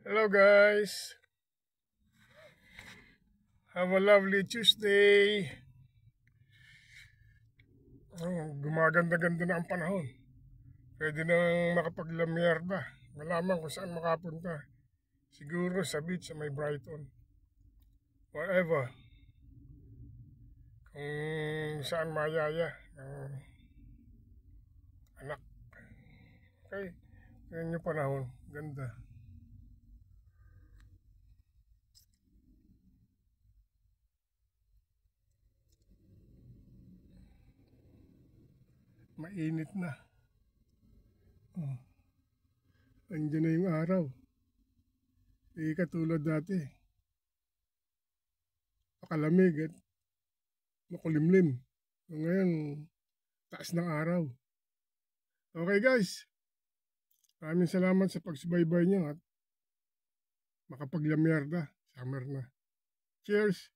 Hello guys, have a lovely Tuesday. Gumaganda-ganda na ang panahon. Pwede nang makapaglamyerda. Malaman kung saan makapunta. Siguro sa beach sa may Brighton. Whatever. Kung saan mayaya ng anak. Okay, yun yung panahon. Ganda. Mainit na. Oh. Andiyan na yung araw. Hindi katulad dati. Pakalamig at makulimlim. Ngayon, taas ng araw. Okay guys, maraming salamat sa pagsubaybay niyo at makapaglamyerda. Summer na. Cheers!